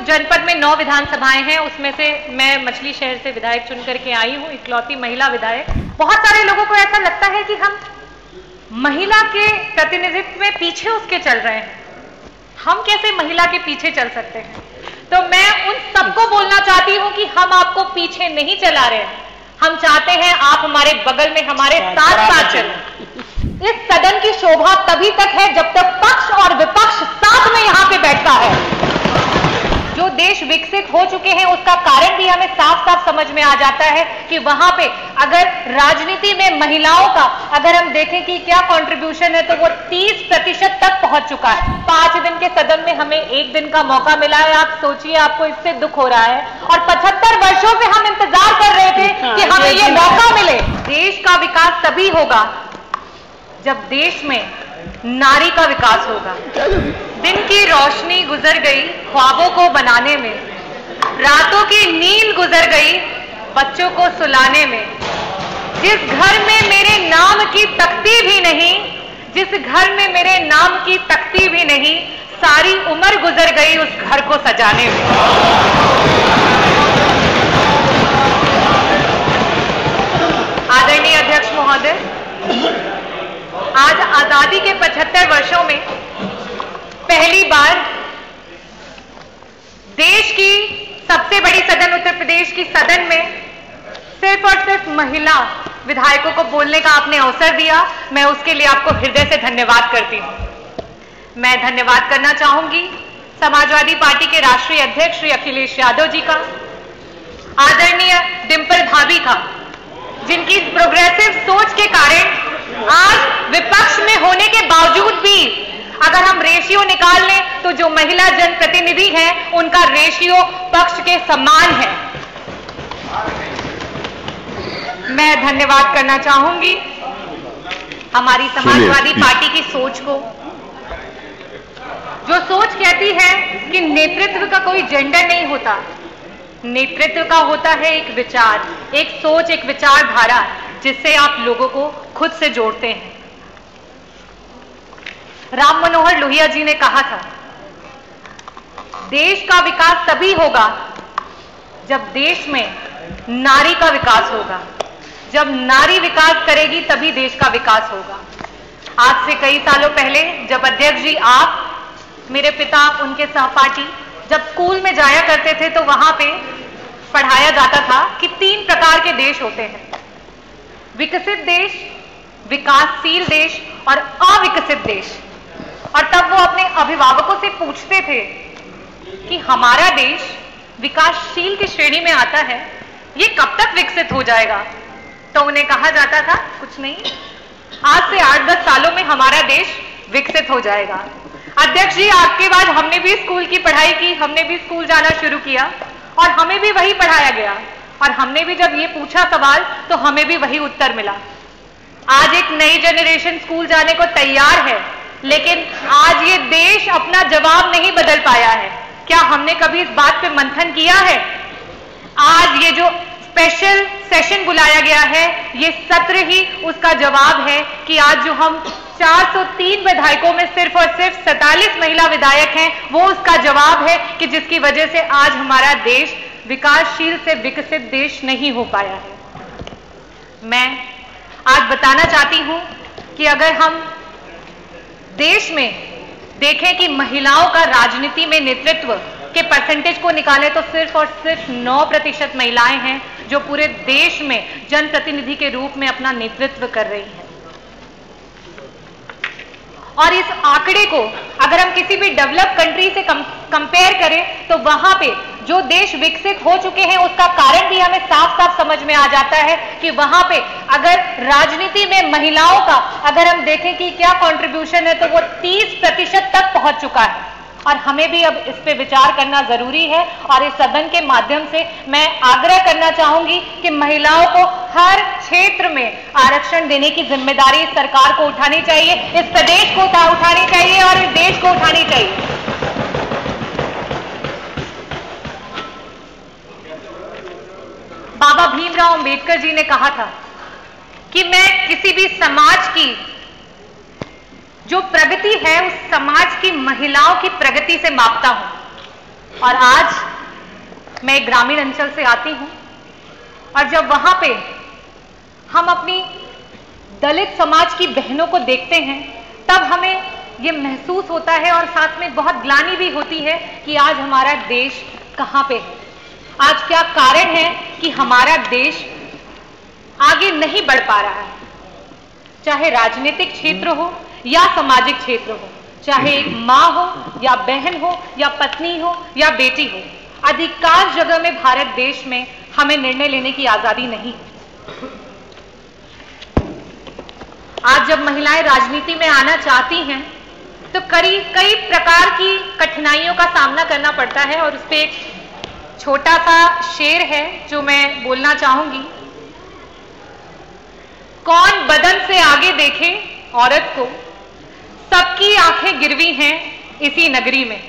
जनपद में 9 विधानसभाएं हैं, उसमें से मैं मछली शहर से विधायक चुन करके आई हूं, इकलौती महिला विधायक। बहुत सारे लोगों को ऐसा लगता है कि हम महिला के प्रतिनिधित्व में पीछे उसके चल रहे हैं। हम कैसे महिला के पीछे चल सकते हैं? तो मैं उन सबको बोलना चाहती हूं कि हम आपको पीछे नहीं चला रहे हैं। हम चाहते हैं आप हमारे बगल में हमारे साथ साथ चलें। इस सदन की शोभा तभी तक है जब तक पक्ष और विपक्ष साथ में यहां पे बैठता है। जो देश विकसित हो चुके हैं उसका कारण भी हमें साफ साफ समझ में आ जाता है कि वहां पे अगर राजनीति में महिलाओं का अगर हम देखें कि क्या कंट्रीब्यूशन है तो वो 30% तक पहुंच चुका है। 5 दिन के सदन में हमें 1 दिन का मौका मिला है। आप सोचिए, आपको इससे दुख हो रहा है, और 75 वर्षों से हम इंतजार कर रहे थे कि हमें ये मौका मिले। देश का विकास तभी होगा जब देश में नारी का विकास होगा। दिन की रोशनी गुजर गई ख्वाबों को बनाने में, रातों की नींद गुजर गई बच्चों को सुलाने में। जिस घर में मेरे नाम की तख्ती भी नहीं, जिस घर में मेरे नाम की तख्ती भी नहीं, सारी उम्र गुजर गई उस घर को सजाने में। आदरणीय अध्यक्ष महोदय, आज आजादी के 75 वर्षों में पहली बार देश की सबसे बड़ी सदन उत्तर प्रदेश की सदन में सिर्फ और सिर्फ महिला विधायकों को बोलने का आपने अवसर दिया। मैं उसके लिए आपको हृदय से धन्यवाद करती हूं। मैं धन्यवाद करना चाहूंगी समाजवादी पार्टी के राष्ट्रीय अध्यक्ष श्री अखिलेश यादव जी का, आदरणीय डिंपल भाभी का, जिनकी प्रोग्रेसिव सोच के कारण आज विपक्ष में होने के बावजूद भी अगर हम रेशियो निकाल लें तो जो महिला जनप्रतिनिधि हैं उनका रेशियो पक्ष के समान है। मैं धन्यवाद करना चाहूंगी हमारी समाजवादी पार्टी की सोच को, जो सोच कहती है कि नेतृत्व का कोई जेंडर नहीं होता, नेतृत्व का होता है एक विचार, एक सोच, एक विचारधारा जिससे आप लोगों को खुद से जोड़ते हैं। राम मनोहर लोहिया जी ने कहा था, देश का विकास तभी होगा जब देश में नारी का विकास होगा। जब नारी विकास करेगी तभी देश का विकास होगा। आज से कई सालों पहले जब अध्यक्ष जी आप, मेरे पिता, उनके सहपाठी जब स्कूल में जाया करते थे तो वहां पे पढ़ाया जाता था कि 3 प्रकार के देश होते हैं, विकसित देश, विकासशील देश और अविकसित देश। और तब वो अपने अभिभावकों से पूछते थे कि हमारा देश विकासशील की श्रेणी में आता है, ये कब तक विकसित हो जाएगा? तो उन्हें कहा जाता था कुछ नहीं, आज से 8-10 सालों में हमारा देश विकसित हो जाएगा। अध्यक्ष जी, आपके बाद हमने भी स्कूल की पढ़ाई की, हमने भी स्कूल जाना शुरू किया और हमें भी वही पढ़ाया गया, और हमने भी जब ये पूछा सवाल तो हमें भी वही उत्तर मिला। आज एक नई जनरेशन स्कूल जाने को तैयार है, लेकिन आज ये देश अपना जवाब नहीं बदल पाया है। क्या हमने कभी इस बात पे मंथन किया है? आज ये जो स्पेशल सेशन बुलाया गया है, ये सत्र ही उसका जवाब है कि आज जो हम 403 विधायकों में सिर्फ और सिर्फ 47 महिला विधायक हैं, वो उसका जवाब है कि जिसकी वजह से आज हमारा देश विकासशील से विकसित देश नहीं हो पाया है। मैं आज बताना चाहती हूं कि अगर हम देश में देखें कि महिलाओं का राजनीति में नेतृत्व के परसेंटेज को निकालें तो सिर्फ और सिर्फ 9% महिलाएं हैं जो पूरे देश में जनप्रतिनिधि के रूप में अपना नेतृत्व कर रही हैं। और इस आंकड़े को अगर हम किसी भी डेवलप कंट्री से कंपेयर करें तो वहां पे जो देश विकसित हो चुके हैं उसका कारण भी हमें साफ साफ समझ में आ जाता है कि वहां पे अगर राजनीति में महिलाओं का अगर हम देखें कि क्या कंट्रीब्यूशन है तो वो 30% तक पहुंच चुका है। और हमें भी अब इस पे विचार करना जरूरी है, और इस सदन के माध्यम से मैं आग्रह करना चाहूंगी कि महिलाओं को हर क्षेत्र में आरक्षण देने की जिम्मेदारी इस सरकार को उठानी चाहिए, इस प्रदेश को उठानी चाहिए और इस देश को उठानी चाहिए। बाबा भीमराव अंबेडकर जी ने कहा था कि मैं किसी भी समाज की जो प्रगति है उस समाज की महिलाओं की प्रगति से मापता हूं। और आज मैं ग्रामीण अंचल से आती हूं और जब वहां पे हम अपनी दलित समाज की बहनों को देखते हैं तब हमें ये महसूस होता है और साथ में बहुत ग्लानि भी होती है कि आज हमारा देश कहां पे है। आज क्या कारण है कि हमारा देश आगे नहीं बढ़ पा रहा है, चाहे राजनीतिक क्षेत्र हो या सामाजिक क्षेत्र हो, चाहे एक माँ हो या बहन हो या पत्नी हो या बेटी हो। अधिकांश जगह में भारत देश में हमें निर्णय लेने की आजादी नहीं। आज जब महिलाएं राजनीति में आना चाहती हैं तो कई प्रकार की कठिनाइयों का सामना करना पड़ता है और उस पर एक छोटा सा शेर है जो मैं बोलना चाहूंगी। कौन बदन से आगे देखे औरत को, सबकी आंखें गिरवी हैं इसी नगरी में।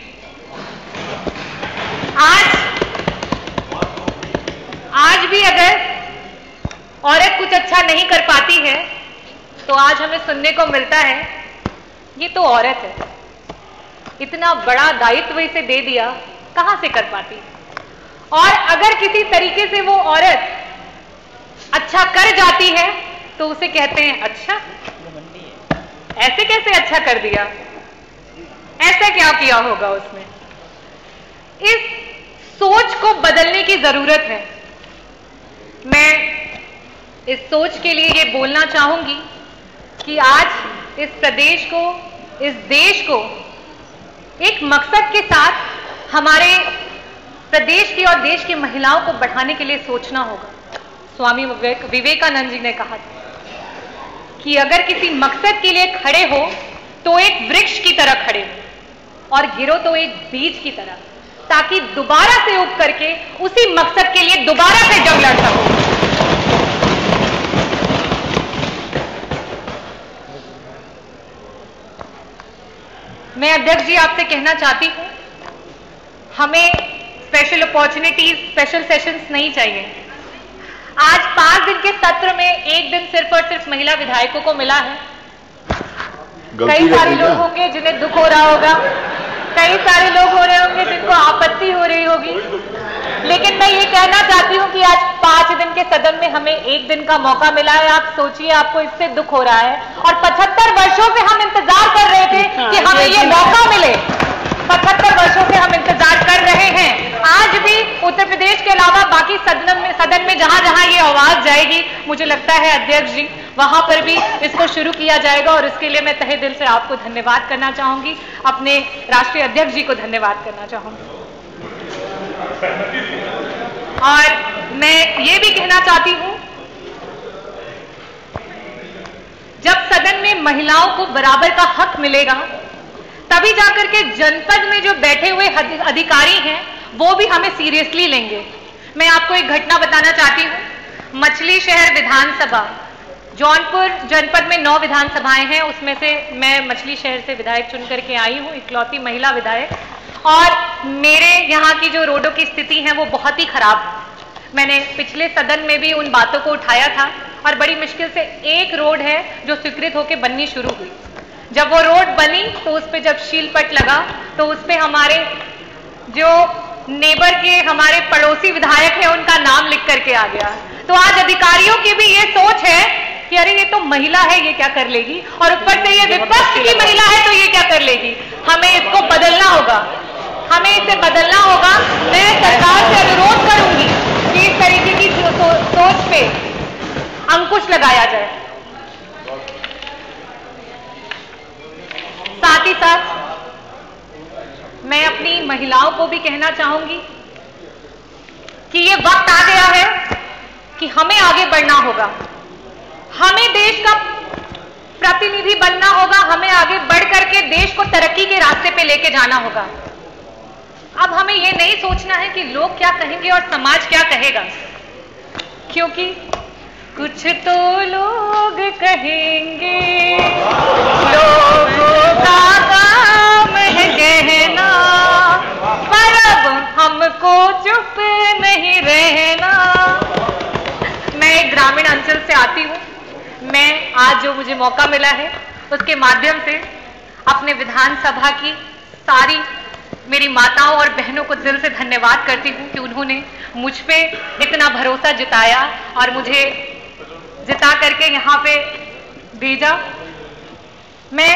आज भी अगर औरत कुछ अच्छा नहीं कर पाती है तो आज हमें सुनने को मिलता है ये तो औरत है, इतना बड़ा दायित्व इसे दे दिया, कहां से कर पाती है। और अगर किसी तरीके से वो औरत अच्छा कर जाती है तो उसे कहते हैं अच्छा, ऐसे कैसे अच्छा कर दिया, ऐसा क्या किया होगा उसने। इस सोच को बदलने की जरूरत है। मैं इस सोच के लिए ये बोलना चाहूंगी कि आज इस प्रदेश को, इस देश को एक मकसद के साथ हमारे प्रदेश की और देश की महिलाओं को बढ़ाने के लिए सोचना होगा। स्वामी विवेकानंद जी ने कहा था कि अगर किसी मकसद के लिए खड़े हो तो एक वृक्ष की तरह खड़े हो और गिरो तो एक बीज की तरह, ताकि दोबारा से उग करके उसी मकसद के लिए दोबारा से जंग लड़ सको। मैं अध्यक्ष जी आपसे कहना चाहती हूं, हमें स्पेशल अपॉर्चुनिटीज, स्पेशल सेशंस नहीं चाहिए। आज 5 दिन के सत्र में एक दिन सिर्फ और सिर्फ महिला विधायकों को मिला है। कई सारे लोग होंगे जिन्हें दुख हो रहा होगा, कई सारे लोग हो रहे होंगे जिनको आपत्ति हो रही होगी, लेकिन मैं ये कहना चाहती हूं कि आज 5 दिन के सदन में हमें एक दिन का मौका मिला है। आप सोचिए, आपको इससे दुख हो रहा है और 75 वर्षों से हम इंतजार कर रहे थे कि हमें ये मौका मिले। 75 वर्षों से हम इंतजार कर रहे हैं। आज भी उत्तर प्रदेश के अलावा बाकी सदन में जहां जहां ये आवाज जाएगी, मुझे लगता है अध्यक्ष जी वहां पर भी इसको शुरू किया जाएगा और इसके लिए मैं तहे दिल से आपको धन्यवाद करना चाहूंगी, अपने राष्ट्रीय अध्यक्ष जी को धन्यवाद करना चाहूंगी। और मैं ये भी कहना चाहती हूं, जब सदन में महिलाओं को बराबर का हक मिलेगा तभी जाकर के जनपद में जो बैठे हुए अधिकारी हैं वो भी हमें सीरियसली लेंगे। मैं आपको एक घटना बताना चाहती हूं। मछली शहर विधानसभा, जौनपुर जनपद में 9 विधानसभाएं हैं, उसमें से मैं मछली शहर से विधायक चुन करके आई हूं, इकलौती महिला विधायक। और मेरे यहाँ की जो रोडों की स्थिति है वो बहुत ही खराब है। मैंने पिछले सदन में भी उन बातों को उठाया था और बड़ी मुश्किल से एक रोड है जो स्वीकृत होकर बननी शुरू हुई। जब वो रोड बनी तो उस पर जब शीलपट लगा तो उस पर हमारे जो नेबर के हमारे पड़ोसी विधायक हैं उनका नाम लिख करके आ गया। तो आज अधिकारियों की भी ये सोच है कि अरे ये तो महिला है, ये क्या कर लेगी, और ऊपर से ये विपक्ष की महिला है तो ये क्या कर लेगी। हमें इसको बदलना होगा, हमें इसे बदलना होगा। मैं सरकार से अनुरोध करूंगी कि इस तरीके की सोच पे अंकुश लगाया जाए। साथ ही साथ मैं अपनी महिलाओं को भी कहना चाहूंगी कि ये वक्त आ गया है कि हमें आगे बढ़ना होगा, हमें देश का प्रतिनिधि बनना होगा, हमें आगे बढ़ करके देश को तरक्की के रास्ते पे लेके जाना होगा। अब हमें ये नहीं सोचना है कि लोग क्या कहेंगे और समाज क्या कहेगा, क्योंकि कुछ तो लोग कहेंगे, लोगों का काम है कहना, पर अब हमको चुप नहीं रहना। मैं ग्रामीण अंचल से आती हूँ। मैं आज जो मुझे मौका मिला है उसके माध्यम से अपने विधानसभा की सारी मेरी माताओं और बहनों को दिल से धन्यवाद करती हूँ कि उन्होंने मुझ पे इतना भरोसा जताया और मुझे जिता करके यहाँ पे भेजा। मैं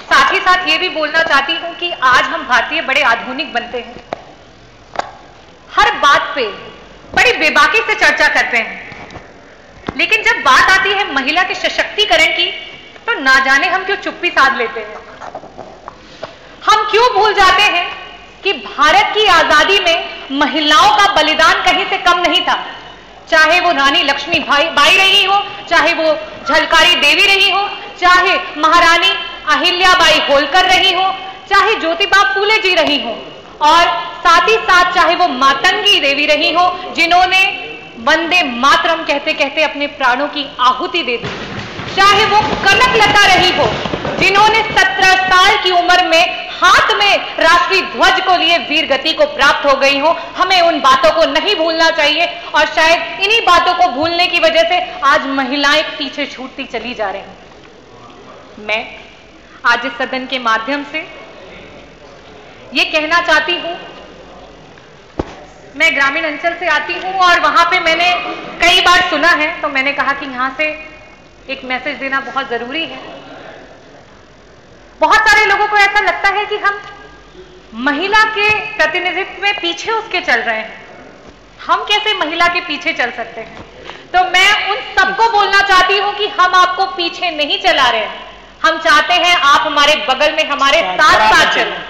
साथ ही साथ ये भी बोलना चाहती हूँ कि आज हम भारतीय बड़े आधुनिक बनते हैं, हर बात पे बड़ी बेबाकी से चर्चा करते हैं, लेकिन जब बात आती है महिला के सशक्तिकरण की तो ना जाने हम क्यों चुप्पी साध लेते हैं। हम क्यों भूल जाते हैं कि भारत की आजादी में महिलाओं का बलिदान कहीं से कम नहीं था, चाहे वो रानी लक्ष्मीबाई रही हो, चाहे वो झलकारी देवी रही हो, चाहे महारानी अहिल्याबाई होलकर रही हो, चाहे ज्योतिबा फूले जी रही हो, और साथ ही साथ चाहे वो मातंगी देवी रही हो जिन्होंने वंदे मातरम कहते कहते अपने प्राणों की आहुति दे दी, चाहे वो कनकलता रही हो जिन्होंने 17 साल की उम्र में हाथ में राष्ट्रीय ध्वज को लिए वीर गति को प्राप्त हो गई हो। हमें उन बातों को नहीं भूलना चाहिए और शायद इन्हीं बातों को भूलने की वजह से आज महिलाएं पीछे छूटती चली जा रही हैं। मैं आज इस सदन के माध्यम से ये कहना चाहती हूं, मैं ग्रामीण अंचल से आती हूं और वहां पे मैंने कई बार सुना है, तो मैंने कहा कि यहां से एक मैसेज देना बहुत जरूरी है। बहुत सारे लोगों को ऐसा लगता है कि हम महिला के प्रतिनिधित्व में पीछे उसके चल रहे हैं, हम कैसे महिला के पीछे चल सकते हैं। तो मैं उन सबको बोलना चाहती हूं कि हम आपको पीछे नहीं चला रहे हैं, हम चाहते हैं आप हमारे बगल में हमारे साथ साथ चलें।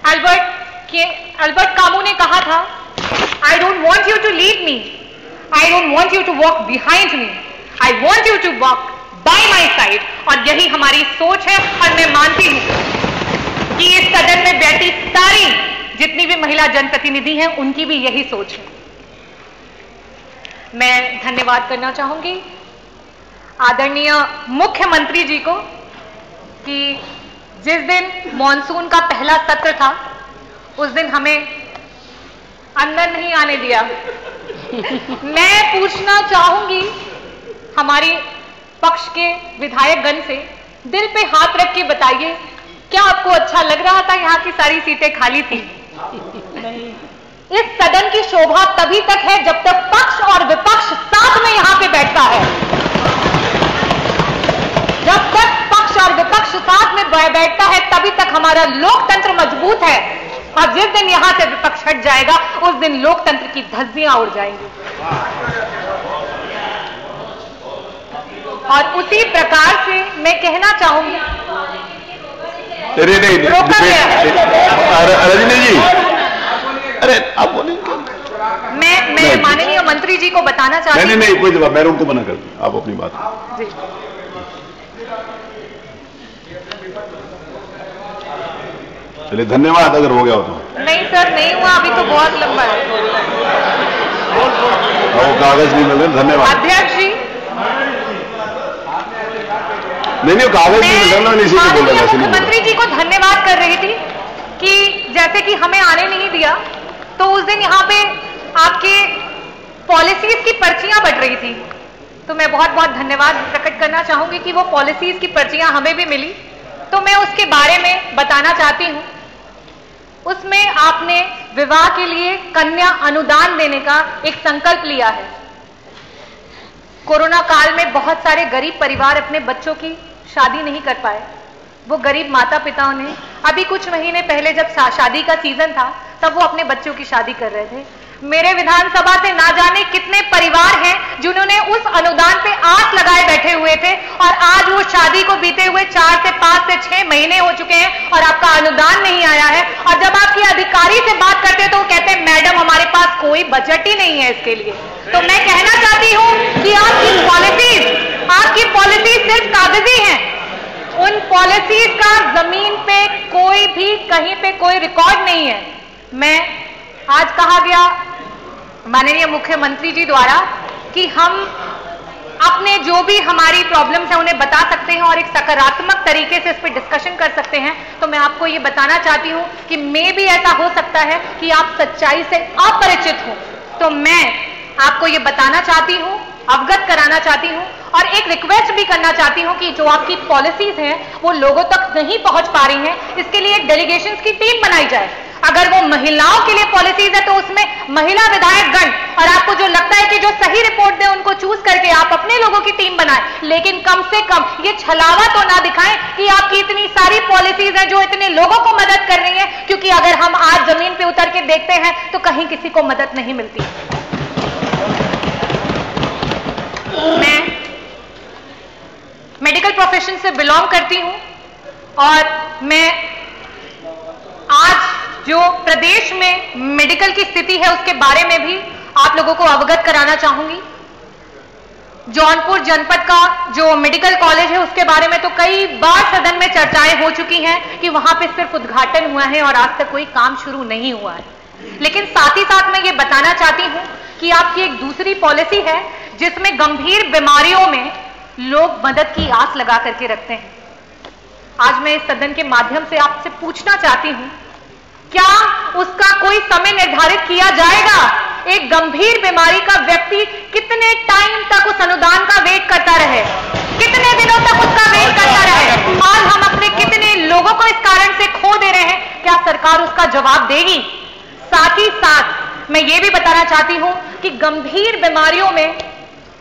अल्बर्ट कामू ने कहा था, I don't want you to lead me, I don't want you to walk behind me, I want you to walk by my side. और यही हमारी सोच है और मैं मानती हूं कि इस सदन में बैठी सारी जितनी भी महिला जनप्रतिनिधि हैं उनकी भी यही सोच है। मैं धन्यवाद करना चाहूंगी आदरणीय मुख्यमंत्री जी को कि जिस दिन मॉनसून का पहला सत्र था उस दिन हमें अंदर नहीं आने दिया। मैं पूछना चाहूंगी हमारी पक्ष के विधायकगण से, दिल पे हाथ रख के बताइए, क्या आपको अच्छा लग रहा था यहाँ की सारी सीटें खाली थी? इस सदन की शोभा तभी तक है जब तक पक्ष और विपक्ष साथ में यहाँ पे बैठता है। जब तक पक्ष और विपक्ष साथ में बैठता है तभी तक हमारा लोकतंत्र मजबूत है, और जिस दिन यहां से विपक्ष हट जाएगा उस दिन लोकतंत्र की धज्जियां उड़ जाएंगी। और उसी प्रकार से मैं कहना चाहूंगी, रजनी जी, अरे आप बोलेंगे। मैं माननीय मंत्री जी को बताना चाहती हूँ। नहीं, कोई जवाब, मैं उनको मना कर दूं, आप अपनी बात जी। चलिए धन्यवाद, अगर हो गया हो तो। नहीं सर, नहीं हुआ, अभी तो बहुत लंबा है। वो कागज नहीं मिल रहे, धन्यवाद अध्यक्ष जी। नहीं, कागज नहीं मिल रहा, इसी को बोल रहा था। मुख्यमंत्री जी को धन्यवाद कर रही थी कि जैसे कि हमें आने नहीं दिया, तो उस दिन यहाँ पे आपके पॉलिसीज की पर्चियां बंट रही थी, तो मैं बहुत बहुत धन्यवाद प्रकट करना चाहूंगी कि वो पॉलिसीज की पर्चियां हमें भी मिली। तो मैं उसके बारे में बताना चाहती हूं। उसमें आपने विवाह के लिए कन्या अनुदान देने का एक संकल्प लिया है। कोरोना काल में बहुत सारे गरीब परिवार अपने बच्चों की शादी नहीं कर पाए। वो गरीब माता पिताओं ने अभी कुछ महीने पहले जब शादी का सीजन था तब वो अपने बच्चों की शादी कर रहे थे। मेरे विधानसभा से ना जाने कितने परिवार हैं जिन्होंने उस अनुदान पे आस लगाए बैठे हुए थे, और आज वो शादी को बीते हुए 4 से 5 से 6 महीने हो चुके हैं और आपका अनुदान नहीं आया है। और जब आपके अधिकारी से बात करते हैं तो वो कहते हैं मैडम हमारे पास कोई बजट ही नहीं है इसके लिए। तो मैं कहना चाहती हूं कि आपकी पॉलिसीज सिर्फ कागजी हैं, उन पॉलिसीज का जमीन पे कोई भी कहीं पे कोई रिकॉर्ड नहीं है। मैं आज कहा गया माननीय मुख्यमंत्री जी द्वारा कि हम अपने जो भी हमारी प्रॉब्लम्स हैं उन्हें बता सकते हैं और एक सकारात्मक तरीके से इस पर डिस्कशन कर सकते हैं। तो मैं आपको ये बताना चाहती हूं कि मे भी ऐसा हो सकता है कि आप सच्चाई से अपरिचित हो, तो मैं आपको ये बताना चाहती हूं, अवगत कराना चाहती हूं और एक रिक्वेस्ट भी करना चाहती हूं कि जो आपकी पॉलिसीज हैं वो लोगों तक नहीं पहुंच पा रही हैं, इसके लिए एक डेलीगेशंस की टीम बनाई जाए। अगर वो महिलाओं के लिए पॉलिसीज है तो उसमें महिला विधायक गण, और आपको जो लगता है कि जो सही रिपोर्ट दे उनको चूज करके आप अपने लोगों की टीम बनाएं, लेकिन कम से कम ये छलावा तो ना दिखाएं कि आपकी इतनी सारी पॉलिसीज हैं जो इतने लोगों को मदद कर रही हैं, क्योंकि अगर हम आज जमीन पे उतर के देखते हैं तो कहीं किसी को मदद नहीं मिलती। मैं मेडिकल प्रोफेशन से बिलोंग करती हूं और मैं आज जो प्रदेश में मेडिकल की स्थिति है उसके बारे में भी आप लोगों को अवगत कराना चाहूंगी। जौनपुर जनपद का जो मेडिकल कॉलेज है उसके बारे में तो कई बार सदन में चर्चाएं हो चुकी हैं कि वहां पे सिर्फ उद्घाटन हुआ है और आज तक कोई काम शुरू नहीं हुआ है। लेकिन साथ ही साथ मैं ये बताना चाहती हूं कि आपकी एक दूसरी पॉलिसी है जिसमें गंभीर बीमारियों में लोग मदद की आस लगा करके रखते हैं। आज मैं इस सदन के माध्यम से आपसे पूछना चाहती हूं, क्या उसका कोई समय निर्धारित किया जाएगा? एक गंभीर बीमारी का व्यक्ति कितने टाइम तक उस अनुदान का वेट करता रहे, कितने दिनों तक उसका वेट करता रहे? आज हम अपने कितने लोगों को इस कारण से खो दे रहे हैं, क्या सरकार उसका जवाब देगी? साथ ही साथ मैं ये भी बताना चाहती हूं कि गंभीर बीमारियों में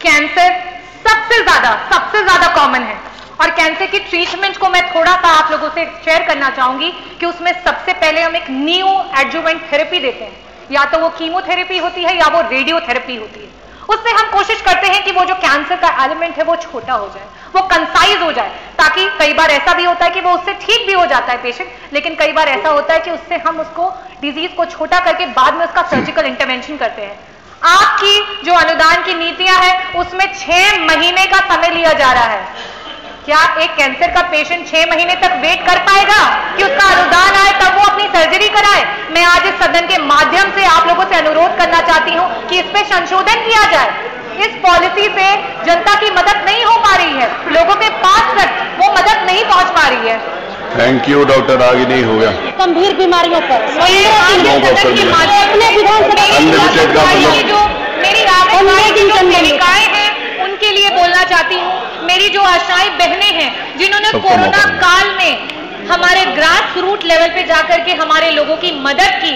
कैंसर सबसे ज्यादा कॉमन है और कैंसर की ट्रीटमेंट को मैं थोड़ा सा आप लोगों से शेयर करना चाहूंगी कि उसमें सबसे पहले हम एक न्यू एडजुवेंट थेरेपी देते हैं, या तो वो कीमोथेरेपी होती है या वो रेडियोथेरेपी होती है। उससे हम कोशिश करते हैं कि वो जो कैंसर का एलिमेंट है वो छोटा हो जाए, वो कंसाइज हो जाए, ताकि कई बार ऐसा भी होता है कि वो उससे ठीक भी हो जाता है पेशेंट, लेकिन कई बार ऐसा होता है कि उससे हम उसको डिजीज को छोटा करके बाद में उसका सर्जिकल इंटरवेंशन करते हैं। आपकी जो अनुदान की नीतियां हैं उसमें 6 महीने का समय लिया जा रहा है। क्या एक कैंसर का पेशेंट 6 महीने तक वेट कर पाएगा कि उसका अनुदान आए तब वो अपनी सर्जरी कराए? मैं आज इस सदन के माध्यम से आप लोगों से अनुरोध करना चाहती हूं कि इस पे संशोधन किया जाए। इस पॉलिसी से जनता की मदद नहीं हो पा रही है, लोगों के पास तक वो मदद नहीं पहुंच पा रही है। थैंक यू डॉक्टर, आगे नहीं हो गया। गंभीर बीमारियों पर जो मेरी आंगनबाड़ी सेविकाएं हैं उनके लिए बोलना चाहती हूँ। मेरी जो आशाएं बहनें हैं जिन्होंने कोरोना काल में हमारे ग्रास रूट लेवल पे जाकर के हमारे लोगों की मदद की,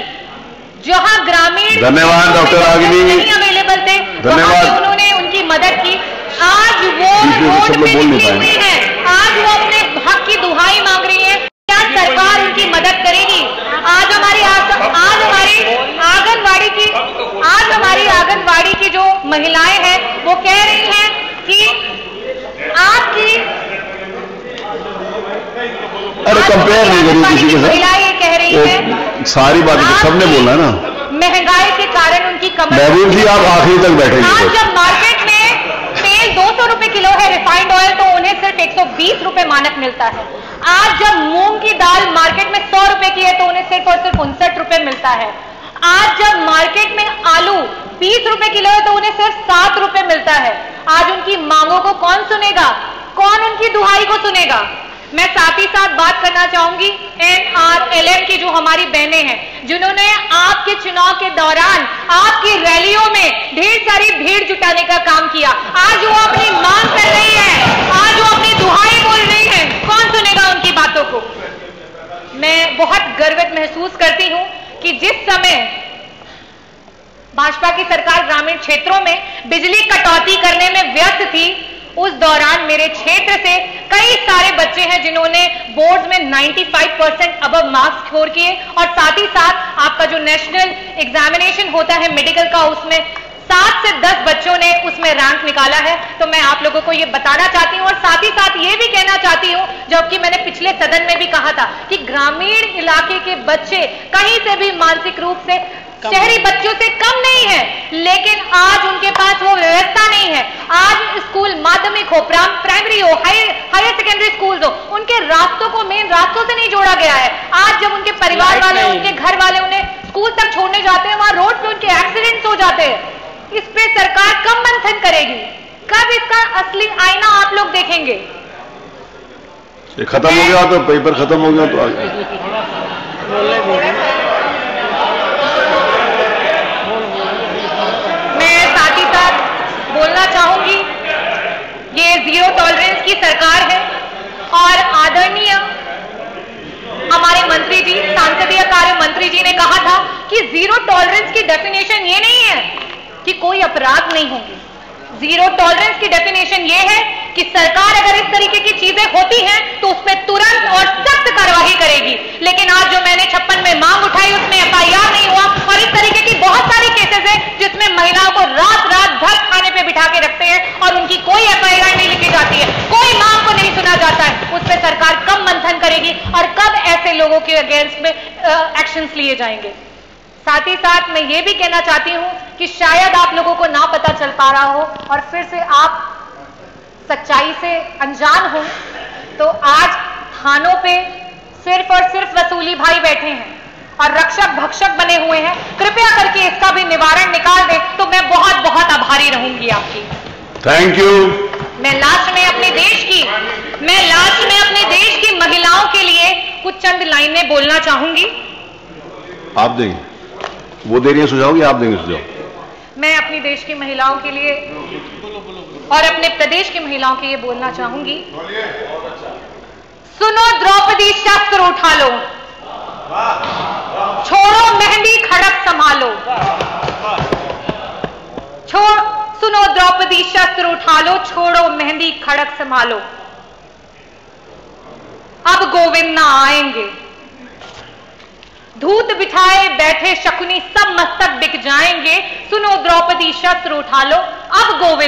जहां ग्रामीण धन्यवाद डॉक्टर आगनी नहीं अवेलेबल थे, धन्यवाद, उन्होंने उनकी मदद की। आज वो रोड पे निकली हुई है, आज वो अपने हक की दुहाई मांग रही है। क्या सरकार उनकी मदद करेगी? आज हमारी आंगनबाड़ी की जो महिलाएं हैं वो कह रही हैं कि आपकी अरे कंपेयर नहीं करी किसी के साथ। महिला ये कह रही है, सारी बातें तो सबने बोलना है ना। महंगाई के कारण उनकी कमर, महबूब जी आप आखिरी तक बैठेंगे। आज जब मार्केट में तेल 200 रुपए किलो है रिफाइंड ऑयल, तो उन्हें सिर्फ 120 रुपए मानक मिलता है। आज जब मूंग की दाल मार्केट में 100 रुपए की है तो उन्हें सिर्फ और सिर्फ 59 रुपए मिलता है। आज जब मार्केट में आलू 20 रुपए किलो है तो उन्हें सिर्फ 7 रुपए मिलता है। आज उनकी मांगों को कौन सुनेगा? कौन उनकी दुहाई को सुनेगा? मैं साथ ही साथ बात करना चाहूंगी NRLM की जो हमारी बहनें हैं, जिन्होंने आपके चुनाव के दौरान आपकी रैलियों में ढेर सारी भीड़ जुटाने का काम किया। आज वो अपनी मांग कर रही है, आज वो अपनी दुहाई बोल रही है, कौन सुनेगा उनकी बातों को? मैं बहुत गर्वित महसूस करती हूं कि जिस समय भाजपा की सरकार ग्रामीण क्षेत्रों में बिजली कटौती करने में व्यस्त थी, उस दौरान मेरे क्षेत्र से कई सारे बच्चे हैं जिन्होंने बोर्ड्स में 95% अबव मार्क्स स्कोर किए, और साथ ही साथ आपका जो नेशनल एग्जामिनेशन होता है मेडिकल का, उसमें 7 से 10 बच्चों ने उसमें रैंक निकाला है। तो मैं आप लोगों को ये बताना चाहती हूँ और साथ ही साथ ये भी कहना चाहती हूँ, जबकि मैंने पिछले सदन में भी कहा था कि ग्रामीण इलाके के बच्चे कहीं से भी मानसिक रूप से शहरी बच्चों से कम नहीं है, लेकिन आज उनके पास वो व्यवस्था नहीं है। आज स्कूल माध्यमिक हो, प्राइमरी हो, हायर सेकेंडरी स्कूल हो, उनके रास्तों को मेन रास्तों से नहीं जोड़ा गया है। आज जब उनके परिवार वाले, उनके घर वाले उन्हें स्कूल तक छोड़ने जाते हैं, वहां रोड पे उनके एक्सीडेंट्स हो जाते हैं। इस पे सरकार कब मंथन करेगी? कब इसका असली आईना आप लोग देखेंगे? खत्म हो गया तो पेपर खत्म हो गया तो आगे मैं साथ ही साथ बोलना चाहूंगी, ये सरकार है और आदरणीय हमारे मंत्री जी, सांसदीय कार्य मंत्री जी ने कहा था कि जीरो टॉलरेंस की डेफिनेशन ये नहीं है कि कोई अपराध नहीं होंगे। जीरो टॉलरेंस की डेफिनेशन ये है कि सरकार अगर इस तरीके की चीजें होती हैं तो उस पर तुरंत और सख्त कार्रवाई करेगी। लेकिन आज जो मैंने 56 में मांग उठाई उसमें एफआईआर नहीं हुआ और इस तरीके की बहुत सारी केसेस हैं जिसमें महिलाओं को रात रात भर खाने पे बिठा के रखते हैं और उनकी कोई एफआईआर नहीं लिखी जाती है, कोई मांग को नहीं सुना जाता है। उस पर सरकार कब मंथन करेगी और कब ऐसे लोगों के अगेंस्ट में एक्शंस लिए जाएंगे। साथ ही साथ मैं ये भी कहना चाहती हूं कि शायद आप लोगों को ना पता चल पा रहा हो और फिर से आप सच्चाई से अनजान हो, तो आज थानों पे सिर्फ और सिर्फ वसूली भाई बैठे हैं और रक्षक भक्षक बने हुए हैं। कृपया करके इसका भी निवारण निकाल दें तो मैं बहुत बहुत आभारी रहूंगी आपकी। Thank you. मैं लास्ट में अपने देश की महिलाओं के लिए कुछ चंद लाइनें बोलना चाहूंगी। आप देंगे, वो दे रही है सुझाव कि आप देंगे सुझाव? मैं अपनी देश की महिलाओं के लिए और अपने प्रदेश की महिलाओं के लिए बोलना चाहूंगी। सुनो द्रौपदी शस्त्र उठा लो, छोड़ो मेहंदी खड़क संभालो। सुनो द्रौपदी शस्त्र उठा लो, छोड़ो मेहंदी खड़क संभालो। अब गोविंद ना आएंगे, धूत बिठाए बैठे शकुनी सब मस्तक बिक जाएंगे। सुनो द्रौपदी शस्त्र उठा लो, अब गोविंद।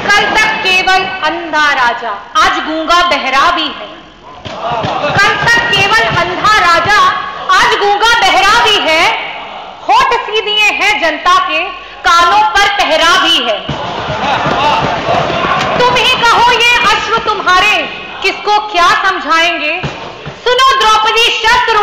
कल तक केवल अंधा राजा, आज गूंगा बहरा भी है। कल तक केवल अंधा राजा, आज गूंगा बहरा भी है। होठ सी दिए हैं जनता के, कानों पर पहरा भी है। तुम ही कहो ये अश्रु तुम्हारे, किसको क्या समझाएंगे। सुनो द्रौपदी शस्त्र